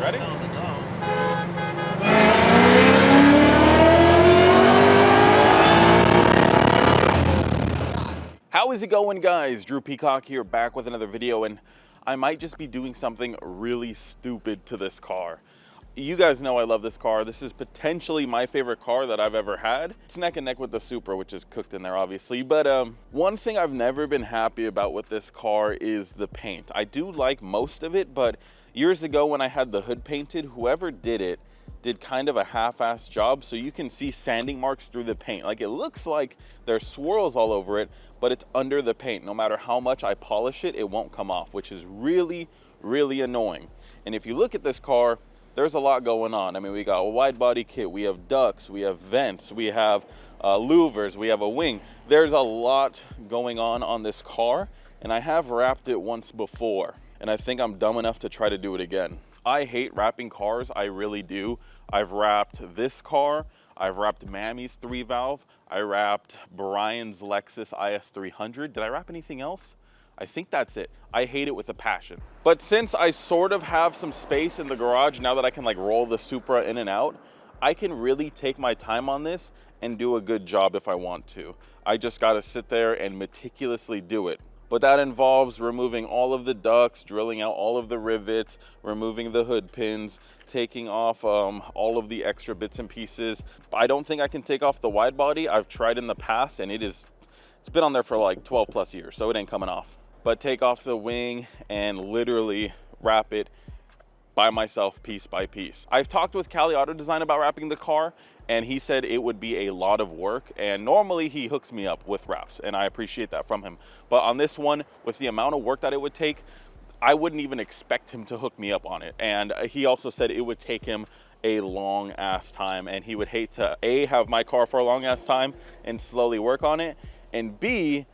Ready? How is it going, guys? Drew Peacock here, back with another video, and I might just be doing something really stupid to this car. You guys know I love this car. This is potentially my favorite car that I've ever had. It's neck and neck with the Supra, which is cooked in there, obviously. But one thing I've never been happy about with this car is the paint. I do like most of it, but years ago when I had the hood painted, whoever did it did kind of a half-assed job. So you can see sanding marks through the paint. Like, it looks like there's swirls all over it, but it's under the paint. No matter how much I polish it, it won't come off, which is really, really annoying. And if you look at this car, there's a lot going on. I mean, we got a wide body kit, we have ducts, we have vents, we have louvers, we have a wing. There's a lot going on this car, and I have wrapped it once before, and I think I'm dumb enough to try to do it again. I hate wrapping cars, I really do. I've wrapped this car, I've wrapped Mammy's 3-valve, I wrapped Brian's Lexus IS300. Did I wrap anything else? I think that's it. I hate it with a passion. But since I sort of have some space in the garage now that I can like roll the Supra in and out, I can really take my time on this and do a good job if I want to. I just gotta sit there and meticulously do it. But that involves removing all of the ducts, drilling out all of the rivets, removing the hood pins, taking off all of the extra bits and pieces. I don't think I can take off the wide body. I've tried in the past and it's been on there for like 12 plus years, so it ain't coming off. But take off the wing and literally wrap it by myself, piece by piece. I've talked with Cali Auto Design about wrapping the car, and he said it would be a lot of work, and normally he hooks me up with wraps, and I appreciate that from him. But on this one, with the amount of work that it would take, I wouldn't even expect him to hook me up on it. And he also said it would take him a long ass time, and he would hate to A, have my car for a long ass time and slowly work on it, and B,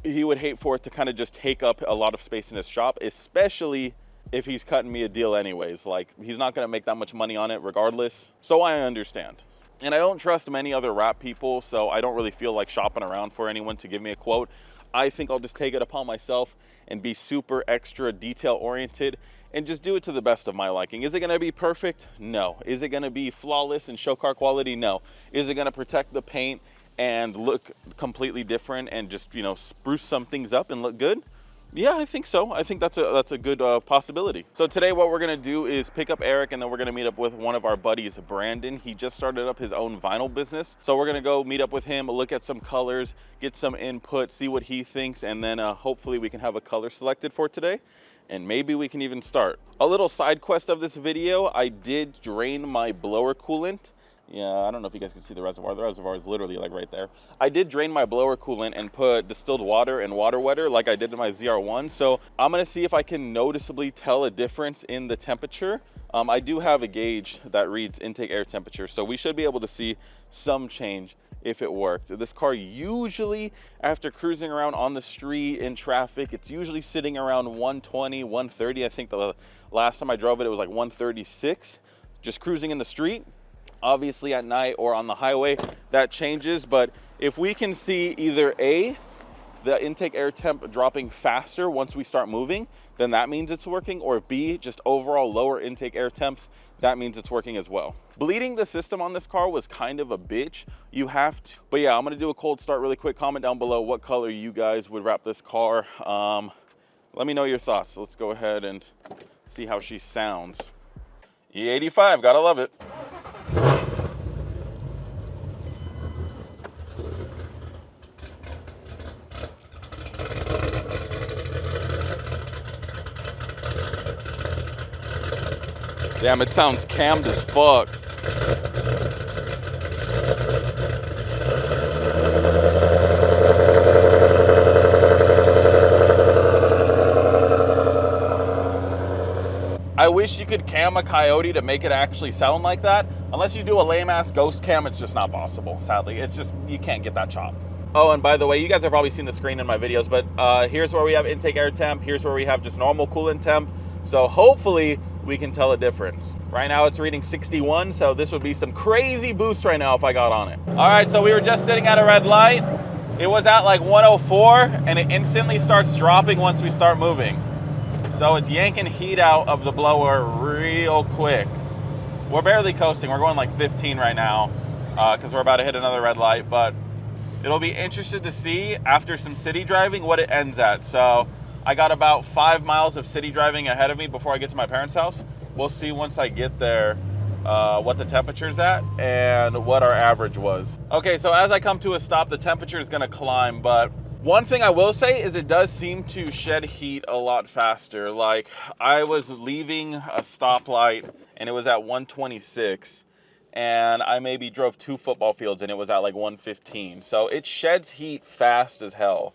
he would hate for it to kind of just take up a lot of space in his shop, especially if he's cutting me a deal anyways. Like, he's not gonna make that much money on it regardless. So I understand. And I don't trust many other wrap people, so I don't really feel like shopping around for anyone to give me a quote. I think I'll just take it upon myself and be super extra detail oriented and just do it to the best of my liking. Is it gonna be perfect? No. Is it gonna be flawless and show car quality? No. Is it gonna protect the paint and look completely different and just, you know, spruce some things up and look good? Yeah, I think so. I think that's a good possibility. So today what we're gonna do is pick up Eric, and then we're gonna meet up with one of our buddies, Brandon. He just started up his own vinyl business. So we're gonna go meet up with him, look at some colors, get some input, see what he thinks, and then hopefully we can have a color selected for today. And maybe we can even start. A little side quest of this video, I did drain my blower coolant. Yeah, I don't know if you guys can see the reservoir. The reservoir is literally like right there. I did drain my blower coolant and put distilled water and water wetter like I did in my ZR1. So I'm gonna see if I can noticeably tell a difference in the temperature. I do have a gauge that reads intake air temperature, so we should be able to see some change if it worked. This car usually, after cruising around on the street in traffic, it's usually sitting around 120, 130. I think the last time I drove it, it was like 136. Just cruising in the street. Obviously at night or on the highway, that changes. But if we can see either A, the intake air temp dropping faster once we start moving, then that means it's working, or B, just overall lower intake air temps, that means it's working as well. Bleeding the system on this car was kind of a bitch. You have to, but yeah, I'm gonna do a cold start really quick. Comment down below what color you guys would wrap this car. Let me know your thoughts. Let's go ahead and see how she sounds. E85, gotta love it. Damn, it sounds cammed as fuck. I wish you could cam a Coyote to make it actually sound like that. Unless you do a lame ass ghost cam, it's just not possible, sadly. It's just, you can't get that chop. Oh, and by the way, you guys have probably seen the screen in my videos, but here's where we have intake air temp. Here's where we have just normal coolant temp. So hopefully we can tell a difference. Right now it's reading 61, so this would be some crazy boost right now if I got on it. All right, so we were just sitting at a red light. It was at like 104, and it instantly starts dropping once we start moving. So it's yanking heat out of the blower real quick. We're barely coasting. We're going like 15 right now because we're about to hit another red light. But it'll be interesting to see after some city driving what it ends at. So I got about 5 miles of city driving ahead of me before I get to my parents' house. We'll see once I get there what the temperature's at and what our average was. Okay, so as I come to a stop, the temperature is gonna climb, but one thing I will say is it does seem to shed heat a lot faster. Like, I was leaving a stoplight and it was at 126, and I maybe drove 2 football fields and it was at like 115. So it sheds heat fast as hell.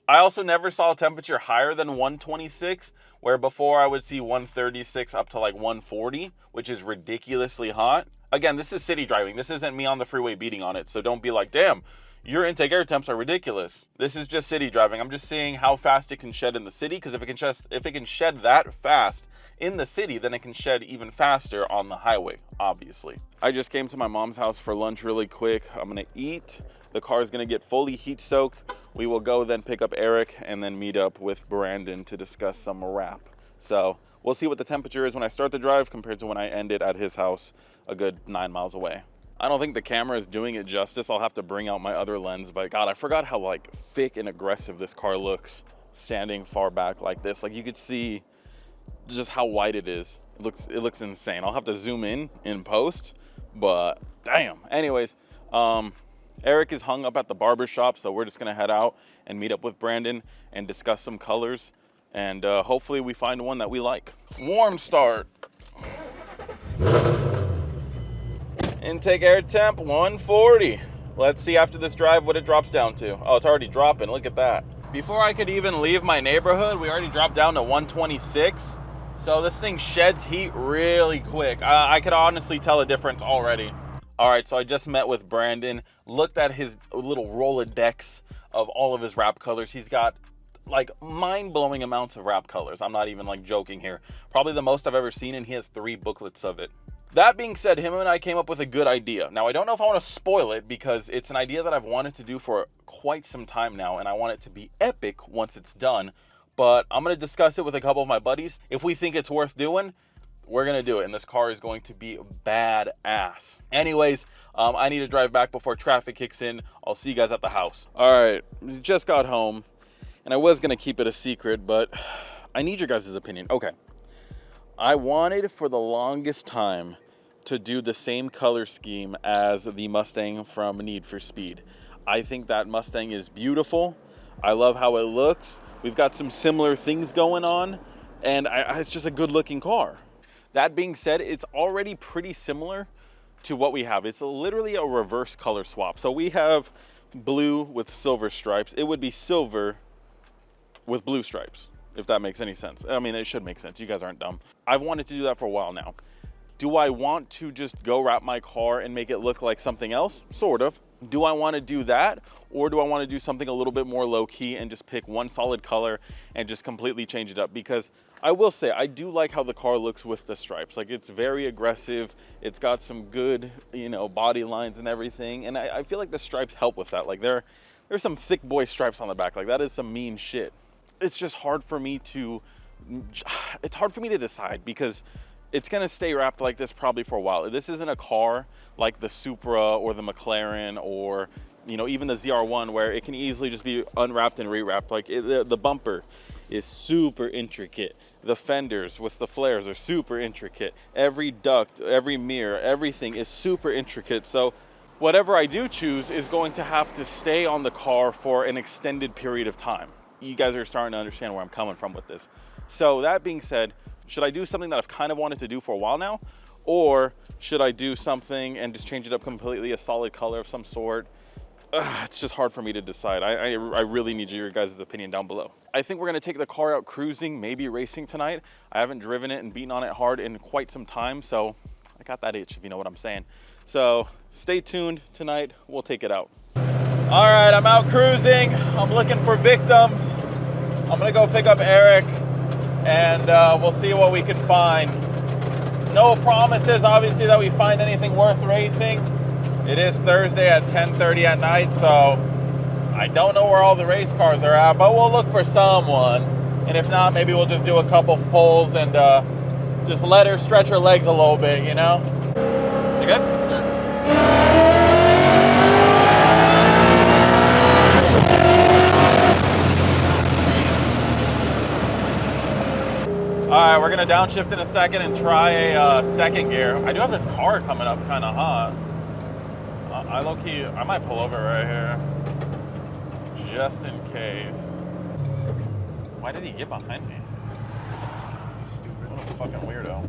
I also never saw a temperature higher than 126, where before I would see 136 up to like 140, which is ridiculously hot. Again, this is city driving. This isn't me on the freeway beating on it. So don't be like, damn, your intake air temps are ridiculous. This is just city driving. I'm just seeing how fast it can shed in the city, because if it can shed that fast in the city, then it can shed even faster on the highway, obviously. I just came to my mom's house for lunch really quick. I'm gonna eat. The car is gonna get fully heat soaked. We will go then pick up Eric and then meet up with Brandon to discuss some wrap. So we'll see what the temperature is when I start the drive compared to when I end it at his house a good 9 miles away. I don't think the camera is doing it justice. I'll have to bring out my other lens, but God, I forgot how like thick and aggressive this car looks standing far back like this. Like, you could see just how wide it is. It looks insane. I'll have to zoom in post, but damn. Anyways, Eric is hung up at the barber shop, so we're just gonna head out and meet up with Brandon and discuss some colors, and hopefully we find one that we like. Warm start. Intake air temp 140. Let's see after this drive what it drops down to. Oh, it's already dropping. Look at that. Before I could even leave my neighborhood, we already dropped down to 126. So this thing sheds heat really quick. I could honestly tell a difference already. All right, so I just met with Brandon, looked at his little Rolodex of all of his wrap colors. He's got like mind-blowing amounts of wrap colors. I'm not even like joking here. Probably the most I've ever seen, and he has 3 booklets of it. That being said, him and I came up with a good idea. Now, I don't know if I want to spoil it because it's an idea that I've wanted to do for quite some time now, and I want it to be epic once it's done. But I'm going to discuss it with a couple of my buddies. If we think it's worth doing, we're going to do it, and this car is going to be badass. Anyways, I need to drive back before traffic kicks in. I'll see you guys at the house. All right, just got home, and I was going to keep it a secret, but I need your guys' opinion. Okay, I wanted for the longest time to do the same color scheme as the Mustang from Need for Speed. I think that Mustang is beautiful. I love how it looks. We've got some similar things going on, and it's just a good looking car. That being said, it's already pretty similar to what we have. It's literally a reverse color swap. So we have blue with silver stripes. It would be silver with blue stripes, if that makes any sense. I mean, it should make sense. You guys aren't dumb. I've wanted to do that for a while now. Do I want to just go wrap my car and make it look like something else? Sort of. Do I want to do that? Or do I want to do something a little bit more low key and just pick one solid color and just completely change it up? Because I will say, I do like how the car looks with the stripes. Like, it's very aggressive. It's got some good, you know, body lines and everything. And I feel like the stripes help with that. Like, there's some thick boy stripes on the back. Like, that is some mean shit. It's just hard for me to decide because it's gonna stay wrapped like this probably for a while. This isn't a car like the Supra or the McLaren or, you know, even the ZR1 where it can easily just be unwrapped and rewrapped. Like, the bumper is super intricate. The fenders with the flares are super intricate. Every duct, every mirror, everything is super intricate. So whatever I do choose is going to have to stay on the car for an extended period of time. You guys are starting to understand where I'm coming from with this. So that being said, should I do something that I've kind of wanted to do for a while now? Or should I do something and just change it up completely, a solid color of some sort? It's just hard for me to decide. I really need your guys' opinion down below. I think we're gonna take the car out cruising, maybe racing tonight. I haven't driven it and beaten on it hard in quite some time, so I got that itch, if you know what I'm saying. So stay tuned tonight, we'll take it out. All right, I'm out cruising. I'm looking for victims. I'm gonna go pick up Eric and we'll see what we can find. No promises, obviously, that we find anything worth racing. It is Thursday at 10:30 at night, so I don't know where all the race cars are at, but we'll look for someone. And if not, maybe we'll just do a couple pulls and just let her stretch her legs a little bit, you know? You good? All right, we're gonna downshift in a second and try a second gear. I do have this car coming up kind of hot. I low-key, I might pull over right here, just in case. Why did he get behind me? Stupid. What a fucking weirdo.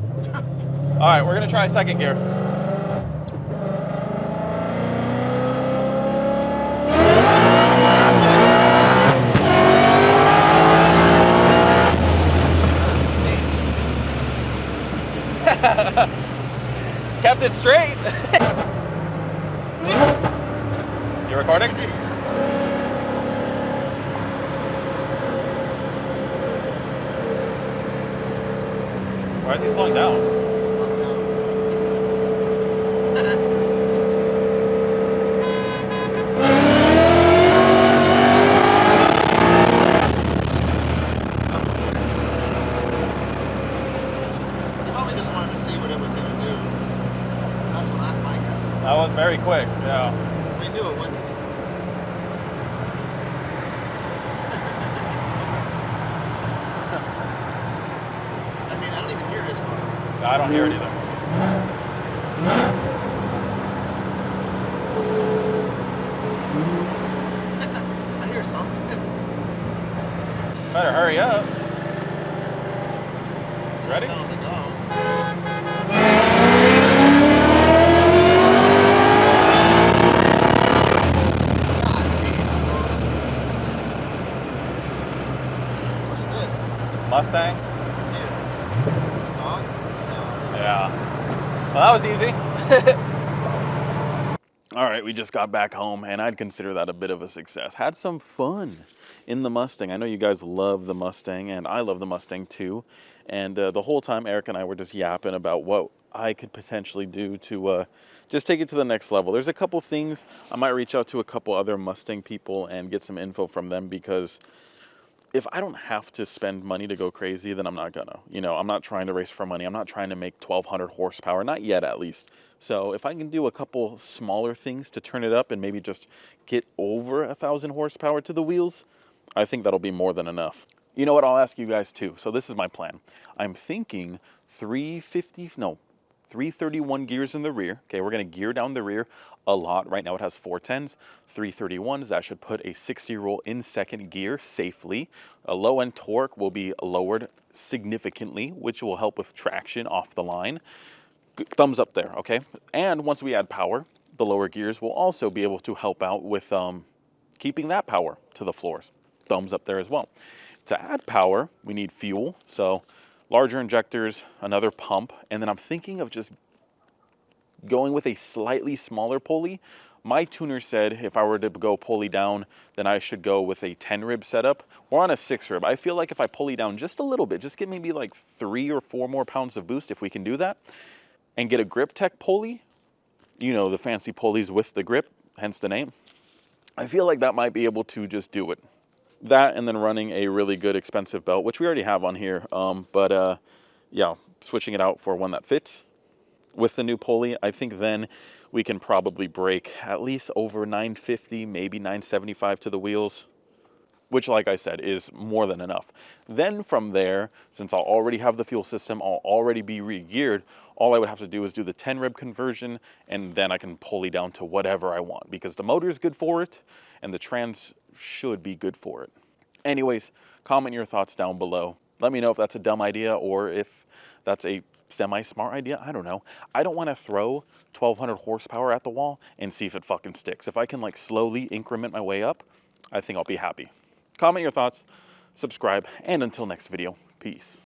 All right, we're gonna try second gear. Kept it straight. You recording? Why is he slowing down? He probably just wanted to see what it was going to do. That's my guess. That was very quick, yeah. We knew it wouldn't. I mean, I don't even hear his car. I don't hear it either. I hear something. Better hurry up. Ready? Tell him to go. God damn. What is this? Mustang? See it? Song? No. Yeah. Well, that was easy. All right, we just got back home, and I'd consider that a bit of a success. Had some fun in the Mustang. I know you guys love the Mustang, and I love the Mustang too. And the whole time, Eric and I were just yapping about what I could potentially do to just take it to the next level. There's a couple things. I might reach out to a couple other Mustang people and get some info from them, because if I don't have to spend money to go crazy, then I'm not gonna. You know, I'm not trying to race for money. I'm not trying to make 1,200 horsepower, not yet at least. So if I can do a couple smaller things to turn it up and maybe just get over 1,000 horsepower to the wheels, I think that'll be more than enough. You know what, I'll ask you guys too. So this is my plan. I'm thinking 331 gears in the rear. Okay, we're gonna gear down the rear a lot. Right now it has 410s, 331s. That should put a 60 roll in second gear safely. A low end torque will be lowered significantly, which will help with traction off the line. Thumbs up there, okay? And once we add power, the lower gears will also be able to help out with keeping that power to the floors. Thumbs up there as well. To add power, we need fuel. So larger injectors, another pump, and then I'm thinking of just going with a slightly smaller pulley. My tuner said if I were to go pulley down, then I should go with a 10 rib setup or on a 6 rib. I feel like if I pulley down just a little bit, just get maybe like 3 or 4 more pounds of boost if we can do that, and get a grip tech pulley, you know, the fancy pulleys with the grip, hence the name. I feel like that might be able to just do it. That and then running a really good expensive belt, which we already have on here. Yeah, switching it out for one that fits with the new pulley. I think then we can probably break at least over 950, maybe 975 to the wheels, which, like I said, is more than enough. Then from there, since I'll already have the fuel system, I'll already be re-geared, all I would have to do is do the 10 rib conversion, and then I can pulley down to whatever I want, because the motor is good for it and the trans should be good for it. Anyways, comment your thoughts down below. Let me know if that's a dumb idea or if that's a semi-smart idea. I don't know. I don't want to throw 1,200 horsepower at the wall and see if it fucking sticks. If I can like slowly increment my way up, I think I'll be happy. Comment your thoughts, subscribe, and until next video, peace.